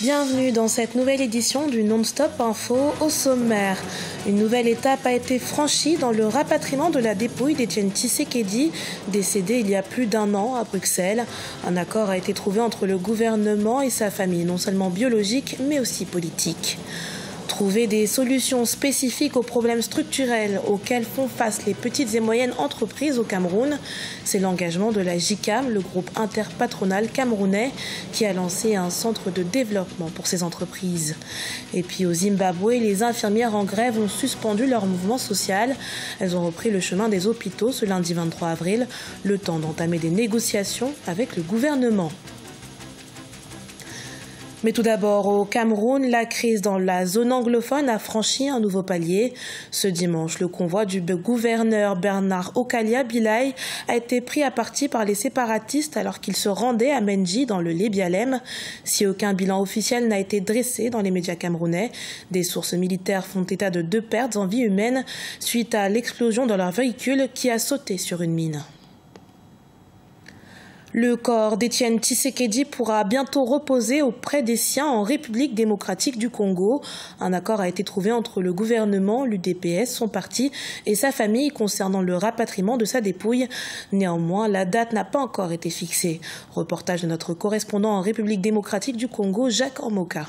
Bienvenue dans cette nouvelle édition du Non-Stop Info. Au sommaire, une nouvelle étape a été franchie dans le rapatriement de la dépouille d'Étienne Tshisekedi, décédé il y a plus d'un an à Bruxelles. Un accord a été trouvé entre le gouvernement et sa famille, non seulement biologique mais aussi politique. Trouver des solutions spécifiques aux problèmes structurels auxquels font face les petites et moyennes entreprises au Cameroun, c'est l'engagement de la JICAM, le groupe interpatronal camerounais, qui a lancé un centre de développement pour ces entreprises. Et puis au Zimbabwe, les infirmières en grève ont suspendu leur mouvement social. Elles ont repris le chemin des hôpitaux ce lundi 23 avril, le temps d'entamer des négociations avec le gouvernement. Mais tout d'abord, au Cameroun, la crise dans la zone anglophone a franchi un nouveau palier. Ce dimanche, le convoi du gouverneur Bernard Okalia Bilai a été pris à partie par les séparatistes alors qu'il se rendait à Menji dans le Lébialem. Si aucun bilan officiel n'a été dressé dans les médias camerounais, des sources militaires font état de 2 pertes en vie humaine suite à l'explosion de leur véhicule qui a sauté sur une mine. Le corps d'Étienne Tshisekedi pourra bientôt reposer auprès des siens en République démocratique du Congo. Un accord a été trouvé entre le gouvernement, l'UDPS, son parti et sa famille concernant le rapatriement de sa dépouille. Néanmoins, la date n'a pas encore été fixée. Reportage de notre correspondant en République démocratique du Congo, Jacques Ormoka.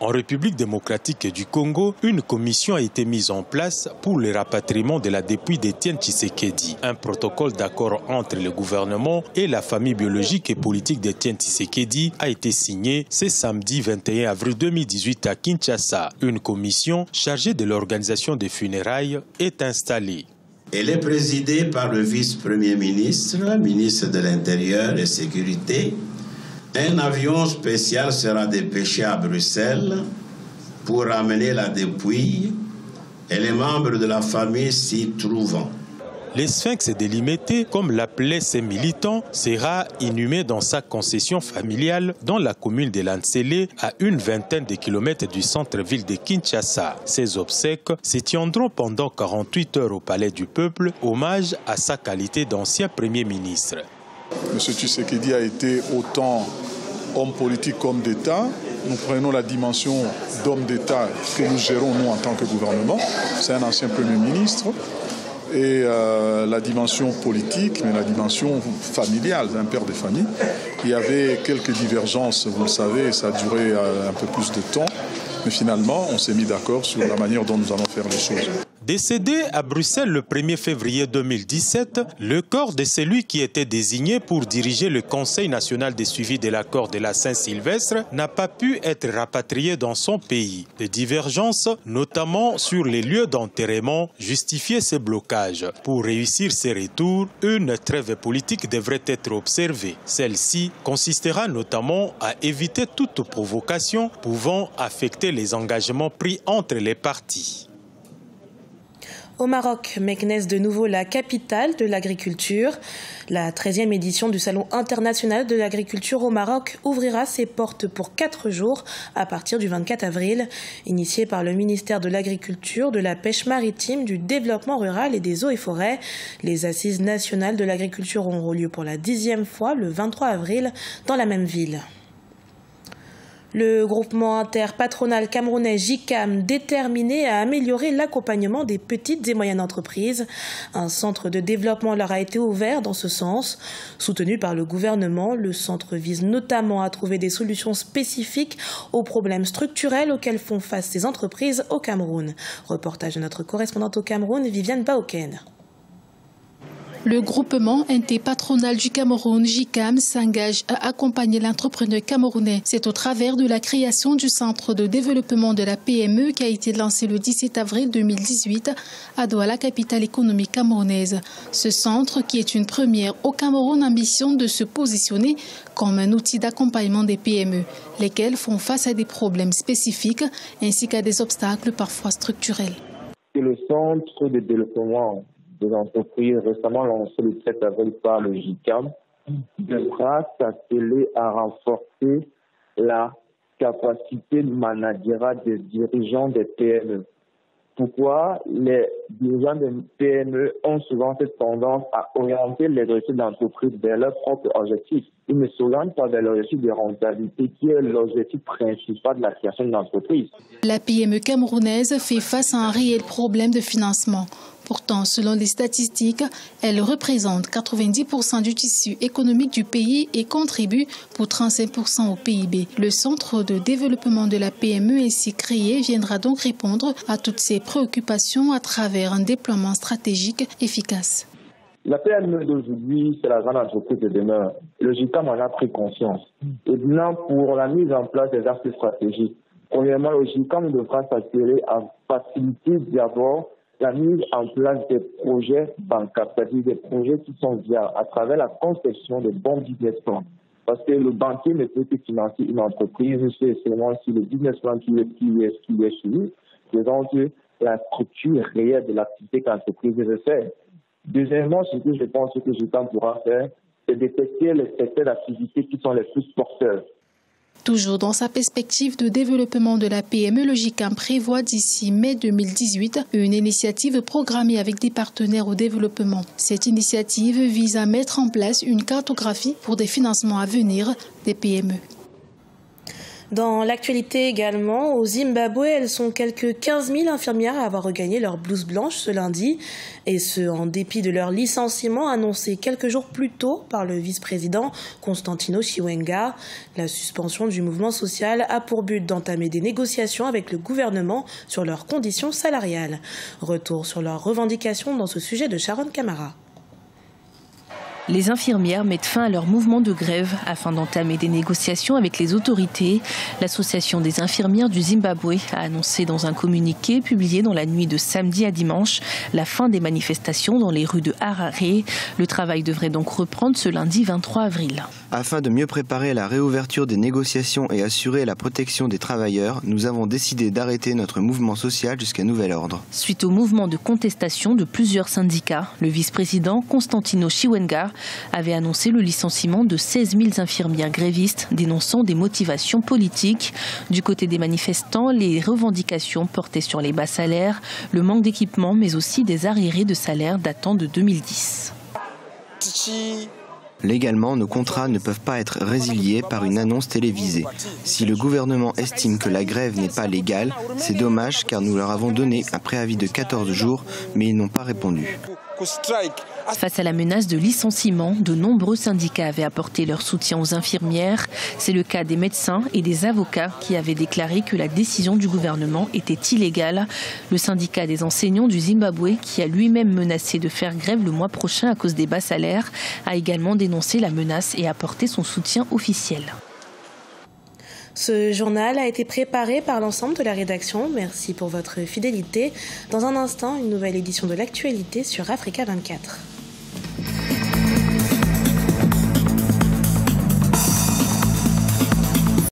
En République démocratique du Congo, une commission a été mise en place pour le rapatriement de la dépouille d'Étienne Tshisekedi. Un protocole d'accord entre le gouvernement et la famille biologique et politique d'Étienne Tshisekedi a été signé ce samedi 21 avril 2018 à Kinshasa. Une commission chargée de l'organisation des funérailles est installée. Elle est présidée par le vice-premier ministre, ministre de l'Intérieur et Sécurité. Un avion spécial sera dépêché à Bruxelles pour ramener la dépouille et les membres de la famille s'y trouvant. Le sphinx délimité, comme l'appelaient ses militants, sera inhumé dans sa concession familiale dans la commune de Lansele, à une vingtaine de kilomètres du centre-ville de Kinshasa. Ces obsèques se tiendront pendant 48 heures au Palais du Peuple, hommage à sa qualité d'ancien Premier ministre. M. Tshisekedi a été autant homme politique qu'homme d'État. Nous prenons la dimension d'homme d'État que nous gérons nous en tant que gouvernement. C'est un ancien Premier ministre. Et la dimension politique, mais la dimension familiale, un père de famille. Il y avait quelques divergences, vous le savez, ça a duré un peu plus de temps. Mais finalement, on s'est mis d'accord sur la manière dont nous allons faire les choses. Décédé à Bruxelles le 1er février 2017, le corps de celui qui était désigné pour diriger le Conseil national de suivi de l'accord de la Saint-Sylvestre n'a pas pu être rapatrié dans son pays. Des divergences, notamment sur les lieux d'enterrement, justifiaient ce blocage. Pour réussir ces retours, une trêve politique devrait être observée. Celle-ci consistera notamment à éviter toute provocation pouvant affecter les engagements pris entre les partis. Au Maroc, Meknès de nouveau la capitale de l'agriculture. La 13e édition du Salon international de l'agriculture au Maroc ouvrira ses portes pour 4 jours à partir du 24 avril. Initiée par le ministère de l'Agriculture, de la Pêche maritime, du Développement rural et des eaux et forêts, les assises nationales de l'agriculture auront lieu pour la 10e fois le 23 avril dans la même ville. Le groupement interpatronal camerounais JICAM déterminé à améliorer l'accompagnement des petites et moyennes entreprises. Un centre de développement leur a été ouvert dans ce sens. Soutenu par le gouvernement, le centre vise notamment à trouver des solutions spécifiques aux problèmes structurels auxquels font face ces entreprises au Cameroun. Reportage de notre correspondante au Cameroun, Viviane Baoken. Le groupement interpatronal du Cameroun, JICAM, s'engage à accompagner l'entrepreneur camerounais. C'est au travers de la création du Centre de développement de la PME qui a été lancé le 17 avril 2018 à Douala, capitale économique camerounaise. Ce centre, qui est une première au Cameroun, ambitionne de se positionner comme un outil d'accompagnement des PME, lesquelles font face à des problèmes spécifiques ainsi qu'à des obstacles parfois structurels. C'est le Centre de développement des entreprises récemment lancé le 7 avril par le JICAM devra s'atteler à renforcer la capacité managériale des dirigeants des PME. Pourquoi les dirigeants des PME ont souvent cette tendance à orienter les réussites d'entreprise vers leurs propres objectifs. Ils ne s'orientent pas vers le réussite de rentabilité qui est l'objectif principal de la création d'une entreprise. La PME camerounaise fait face à un réel problème de financement. Pourtant, selon les statistiques, elle représente 90% du tissu économique du pays et contribue pour 35% au PIB. Le Centre de développement de la PME ainsi créé viendra donc répondre à toutes ces préoccupations à travers un déploiement stratégique efficace. La PME d'aujourd'hui, c'est la grande entreprise de demain. Le GICAM en a pris conscience. Et bien, pour la mise en place des axes stratégiques, premièrement, le GICAM devra s'atteler à faciliter d'abord la mise en place des projets bancaires, c'est-à-dire des projets qui sont viables à travers la conception de bons business plans. Parce que le banquier ne peut que financer une entreprise, c'est seulement si le business plan qui est suivi, présente la structure réelle de l'activité que l'entreprise veut faire. Deuxièmement, ce que je pense que GICAM pourra faire, c'est détecter les secteurs d'activité qui sont les plus porteurs. Toujours dans sa perspective de développement de la PME, le GICAM prévoit d'ici mai 2018 une initiative programmée avec des partenaires au développement. Cette initiative vise à mettre en place une cartographie pour des financements à venir des PME. Dans l'actualité également, au Zimbabwe, elles sont quelques 15 000 infirmières à avoir regagné leur blouse blanche ce lundi, et ce en dépit de leur licenciement annoncé quelques jours plus tôt par le vice-président Constantino Chiwenga. La suspension du mouvement social a pour but d'entamer des négociations avec le gouvernement sur leurs conditions salariales. Retour sur leurs revendications dans ce sujet de Sharon Camara. Les infirmières mettent fin à leur mouvement de grève afin d'entamer des négociations avec les autorités. L'Association des infirmières du Zimbabwe a annoncé dans un communiqué publié dans la nuit de samedi à dimanche la fin des manifestations dans les rues de Harare. Le travail devrait donc reprendre ce lundi 23 avril. Afin de mieux préparer la réouverture des négociations et assurer la protection des travailleurs, nous avons décidé d'arrêter notre mouvement social jusqu'à nouvel ordre. Suite au mouvement de contestation de plusieurs syndicats, le vice-président Constantino Chiwenga avait annoncé le licenciement de 16 000 infirmières grévistes dénonçant des motivations politiques. Du côté des manifestants, les revendications portaient sur les bas salaires, le manque d'équipement, mais aussi des arriérés de salaire datant de 2010. Légalement, nos contrats ne peuvent pas être résiliés par une annonce télévisée. Si le gouvernement estime que la grève n'est pas légale, c'est dommage car nous leur avons donné un préavis de 14 jours, mais ils n'ont pas répondu. Face à la menace de licenciement, de nombreux syndicats avaient apporté leur soutien aux infirmières. C'est le cas des médecins et des avocats qui avaient déclaré que la décision du gouvernement était illégale. Le syndicat des enseignants du Zimbabwe, qui a lui-même menacé de faire grève le mois prochain à cause des bas salaires, a également dénoncé la menace et apporté son soutien officiel. Ce journal a été préparé par l'ensemble de la rédaction. Merci pour votre fidélité. Dans un instant, une nouvelle édition de l'actualité sur Africa 24.